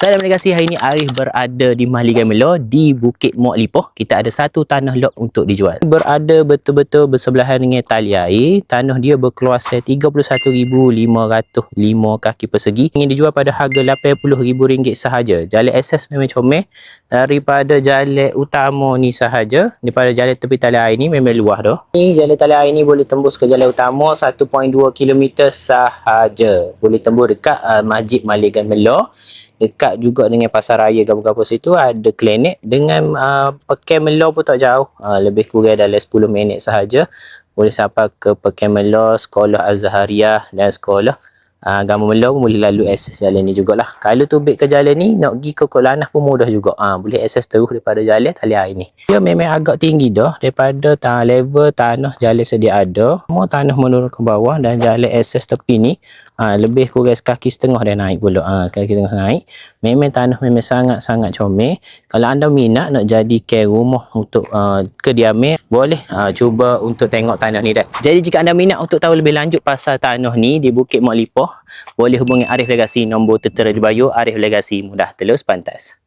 Salam delegasi, hari ini Arif berada di Mahligai Melo di Bukit Muar Lipoh. Kita ada satu tanah lot untuk dijual. Berada betul-betul bersebelahan dengan tali air. Tanah dia berkeluasan 31,505 kaki persegi. Ingin dijual pada harga RM80,000 sahaja. Jalan akses memang comel. Daripada jalan utama ni sahaja, daripada jalan tepi tali air ni memang luas dah. Ni jalan tali air ni boleh tembus ke jalan utama 1.2 km sahaja. Boleh tembus dekat Masjid Mahligai Melo. Dekat juga dengan pasar raya gapa-gapa situ ada klinik dengan Pekan Melo pun tak jauh, lebih kurang dalam 10 minit sahaja boleh sampai ke Pekan Melo, sekolah Al-Zahariyah dan sekolah Agama Melo pun boleh lalu akses jalan ni jugalah. Kalau tubik ke jalan ni nak pergi ke Kok Lanah pun mudah juga, boleh akses terus daripada jalan tali air ni. Dia memang agak tinggi dah daripada level tanah jalan sedia ada, semua tanah menurun ke bawah dan jalan akses tepi ni lebih kurang sekaki setengah dia naik pula. Kaki setengah naik. Memang tanah memang sangat-sangat comel. Kalau anda minat nak jadikan rumah untuk kediaman, boleh cuba untuk tengok tanah ni dah. Jadi jika anda minat untuk tahu lebih lanjut pasal tanah ni di Bukit Muar Lipoh, boleh hubungi Arif Legasi, nombor tertera di bio. Arif Legasi, mudah telus pantas.